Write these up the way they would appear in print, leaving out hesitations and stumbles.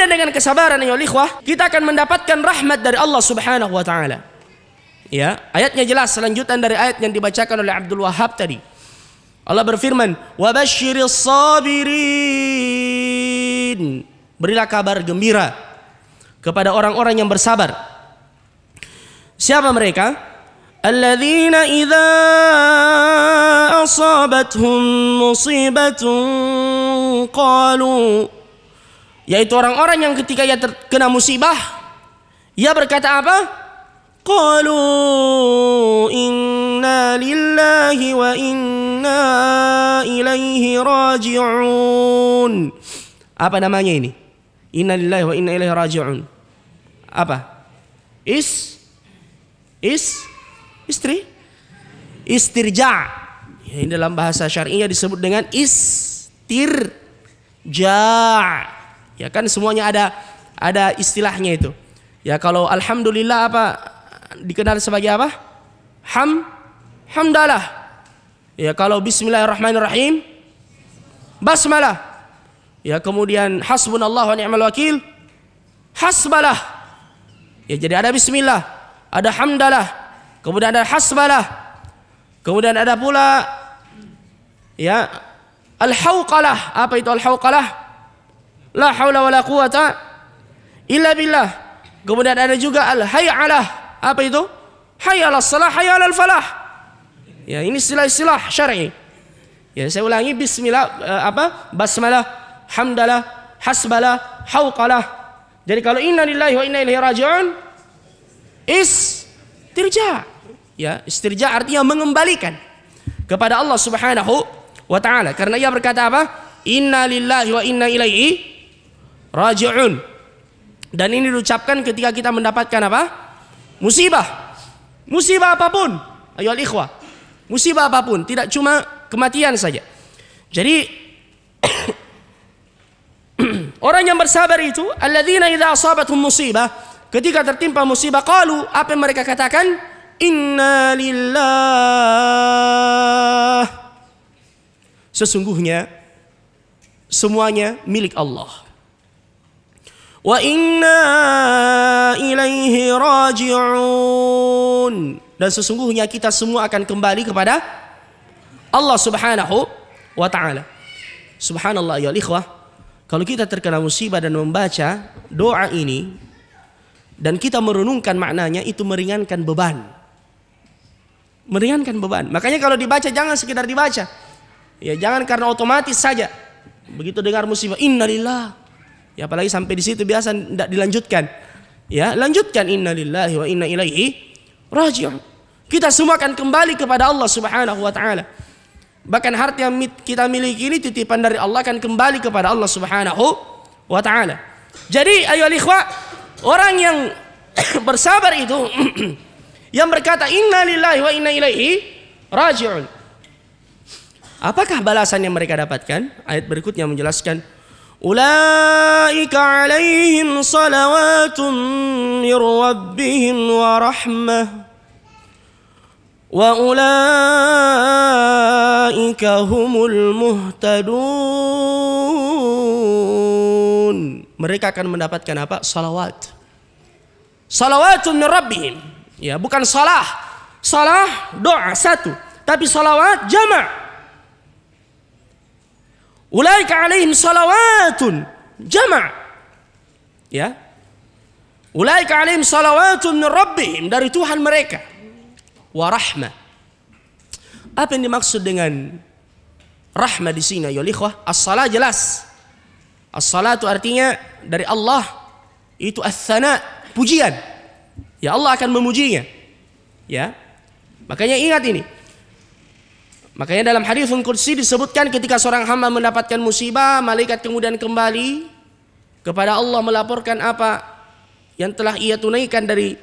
Kemudian dengan kesabaran ya ikhwah, kita akan mendapatkan rahmat dari Allah Subhanahu wa taala. Ya, ayatnya jelas, selanjutan dari ayat yang dibacakan oleh Abdul Wahab tadi. Allah berfirman, "Wa basyiris sabirin." Berilah kabar gembira kepada orang-orang yang bersabar. Siapa mereka? Alladzina idza asabathum musibatun qalu, yaitu orang-orang yang ketika ia terkena musibah, ia berkata apa? Qalu inna lillahi wa inna ilaihi raji'un. Apa namanya ini? Inna lillahi wa inna ilaihi raji'un. Apa? Istri? Istirja'. Ya, ini dalam bahasa syar'inya disebut dengan istirja'. Ya kan semuanya ada istilahnya itu. Ya kalau alhamdulillah apa dikenal sebagai apa? Hamdalah. Ya kalau bismillahirrahmanirrahim basmalah. Ya kemudian hasbunallahu wa ni'mal wakil hasbalah. Ya jadi ada bismillah, ada hamdalah, kemudian ada hasbalah. Kemudian ada pula ya al-hauqalah. Apa itu al-hauqalah? La haula wala quwata illa billah. Kemudian ada juga al-hay'alah. Apa itu? Hayya 'alas salah, hayya 'alal falah. Ya, ini istilah-istilah syar'i. Ya, saya ulangi, bismillah basmalah, hamdalah, hasbalah, hauqalah. Jadi kalau inna lillahi wa inna ilaihi raji'un istirja. Ya, istirja artinya mengembalikan kepada Allah Subhanahu wa taala. Karena ia berkata apa? Inna lillahi wa inna ilaihi raji'un. Dan ini diucapkan ketika kita mendapatkan apa? Musibah apapun, ayo ikhwah, musibah apapun, tidak cuma kematian saja. Jadi orang yang bersabar itu alladzina idza asabatuhum musibah, ketika tertimpa musibah qalu, apa yang mereka katakan? Inna lillah, sesungguhnya semuanya milik Allah. Wa inna ilaihi raji'un, dan sesungguhnya kita semua akan kembali kepada Allah Subhanahu wa taala. Subhanallah ya ikhwah, kalau kita terkena musibah dan membaca doa ini dan kita merenungkan maknanya, itu meringankan beban. Meringankan beban. Makanya kalau dibaca jangan sekedar dibaca. Ya jangan karena otomatis saja. Begitu dengar musibah innalillah, ya apalagi sampai di situ biasa tidak dilanjutkan. Ya, lanjutkan inna lillahi wa inna ilaihi raji'un. Kita semua akan kembali kepada Allah Subhanahu wa taala. Bahkan harta yang kita miliki ini titipan dari Allah, akan kembali kepada Allah Subhanahu wa taala. Jadi ayo ikhwah, orang yang bersabar itu yang berkata inna lillahi wa inna ilaihi raji'un, apakah balasan yang mereka dapatkan? Ayat berikutnya menjelaskan, ulaika alaihim salawatun min rabbihim wa rahmah wa ulaika humul muhtadun. Mereka akan mendapatkan apa? Salawat. Salawatun min rabbihim. Ya, bukan salah doa satu, tapi salawat jama'. Ulaika alaihim salawatun jama'. Ya. Ulaika alaihim salawatun min rabbihim, dari Tuhan mereka. Wa rahmah. Apa yang dimaksud dengan rahmah di sini ya ikhwah? As-salah jelas. As-salatu artinya dari Allah itu as-sana, pujian. Ya Allah akan memujinya. Ya. Makanya ingat ini. Makanya dalam hadis qudsi disebutkan ketika seorang hamba mendapatkan musibah, malaikat kemudian kembali kepada Allah melaporkan apa yang telah ia tunaikan dari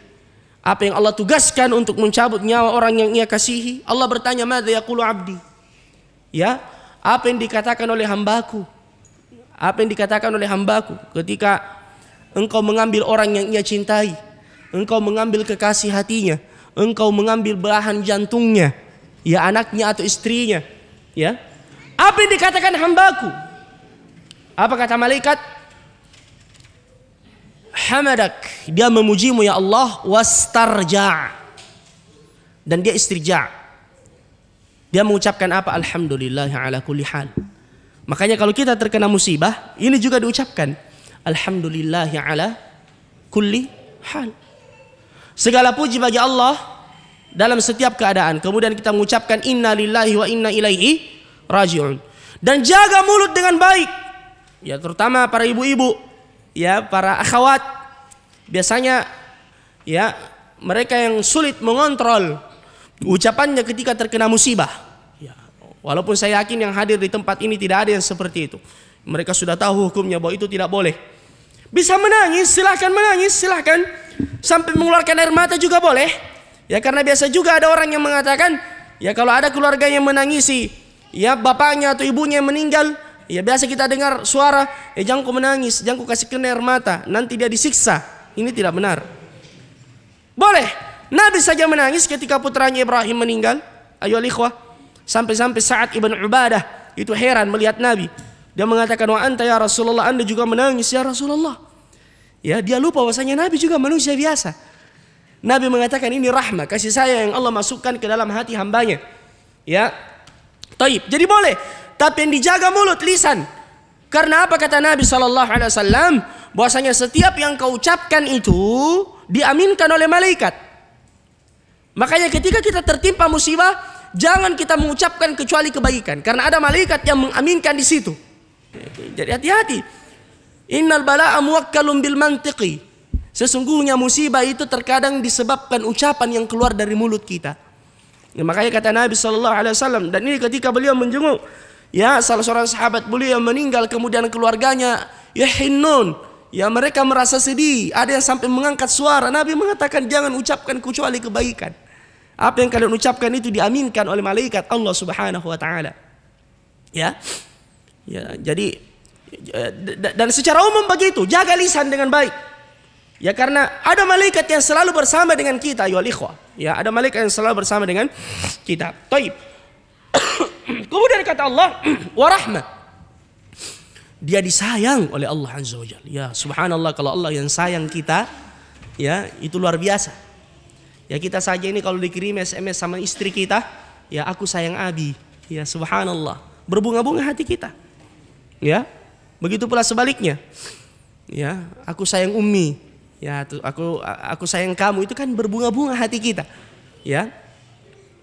apa yang Allah tugaskan untuk mencabut nyawa orang yang ia kasihi. Allah bertanya, "Madza yaqulu 'abdi?" Ya, apa yang dikatakan oleh hambaku? Apa yang dikatakan oleh hambaku ketika engkau mengambil orang yang ia cintai, engkau mengambil kekasih hatinya, engkau mengambil belahan jantungnya, ya anaknya atau istrinya, ya. Apa yang dikatakan hambaku? Apa kata malaikat? hamadak, dia memujimu ya Allah, wastarja, dan dia istirja. Dia mengucapkan apa? Alhamdulillah ala kulli hal. Makanya kalau kita terkena musibah, ini juga diucapkan alhamdulillah ala kulli hal. Segala puji bagi Allah dalam setiap keadaan. Kemudian kita mengucapkan inna lillahi wa inna ilaihi raji'un. Dan jaga mulut dengan baik. Ya, terutama para ibu-ibu, ya, para akhwat. Biasanya ya, mereka yang sulit mengontrol ucapannya ketika terkena musibah. Ya, walaupun saya yakin yang hadir di tempat ini tidak ada yang seperti itu. Mereka sudah tahu hukumnya bahwa itu tidak boleh. Bisa menangis, silahkan. Sampai mengeluarkan air mata juga boleh. Ya, karena biasa juga ada orang yang mengatakan, ya kalau ada keluarga yang menangisi, ya bapaknya atau ibunya yang meninggal, ya biasa kita dengar suara, jangan kau menangis, jangan kau kasih kena air mata, nanti dia disiksa. Ini tidak benar. Boleh. Nabi saja menangis ketika putranya Ibrahim meninggal. Ayo ikhwah. Sampai-sampai Sa'ad ibn Ubadah itu heran melihat Nabi. Dia mengatakan, wa anta ya Rasulullah, anda juga menangis ya Rasulullah. Ya, dia lupa bahwasanya Nabi juga manusia biasa. Nabi mengatakan ini rahmah, kasih sayang yang Allah masukkan ke dalam hati hambanya. Ya. Taib. Jadi boleh, tapi yang dijaga mulut, lisan. Karena apa kata Nabi SAW? Bahwasanya setiap yang kau ucapkan itu diaminkan oleh malaikat. Makanya ketika kita tertimpa musibah, jangan kita mengucapkan kecuali kebaikan, karena ada malaikat yang mengaminkan di situ. Jadi hati-hati. Innal bala'a muwakkalun bil mantiqi. Sesungguhnya musibah itu terkadang disebabkan ucapan yang keluar dari mulut kita. Ya, makanya kata Nabi SAW, dan ini ketika beliau menjenguk ya salah seorang sahabat beliau yang meninggal, kemudian keluarganya yahinnun, ya mereka merasa sedih, ada yang sampai mengangkat suara. Nabi mengatakan jangan ucapkan kecuali kebaikan. Apa yang kalian ucapkan itu diaminkan oleh malaikat Allah Subhanahu wa taala. Ya. Ya, jadi dan secara umum begitu, jaga lisan dengan baik. Ya, karena ada malaikat yang selalu bersama dengan kita, ya ikhwah. Ya, ada malaikat yang selalu bersama dengan kita. Taib. Kemudian kata Allah, wa rahmah. Dia disayang oleh Allah Azza wa Jalla. Ya, subhanallah, kalau Allah yang sayang kita, ya, itu luar biasa. Ya, kita saja ini kalau dikirim SMS sama istri kita, ya aku sayang Abi. Ya, subhanallah. Berbunga-bunga hati kita. Ya, begitu pula sebaliknya. Ya, aku sayang Ummi. Ya, aku sayang kamu, itu kan berbunga-bunga hati kita. Ya.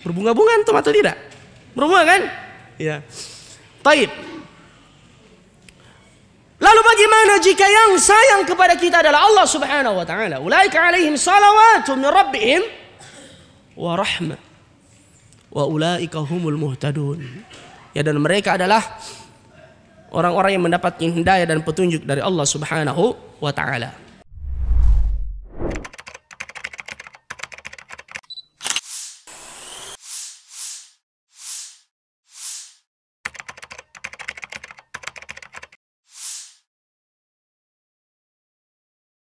Berbunga-bunga antum atau tidak? Berbunga kan? Ya. Taib. Lalu bagaimana jika yang sayang kepada kita adalah Allah Subhanahu wa taala? Ulaika alaihim salawatun min rabbihim wa rahmah. Wa ulaika humul muhtadun. Ya, dan mereka adalah orang-orang yang mendapat hidayah dan petunjuk dari Allah Subhanahu wa taala.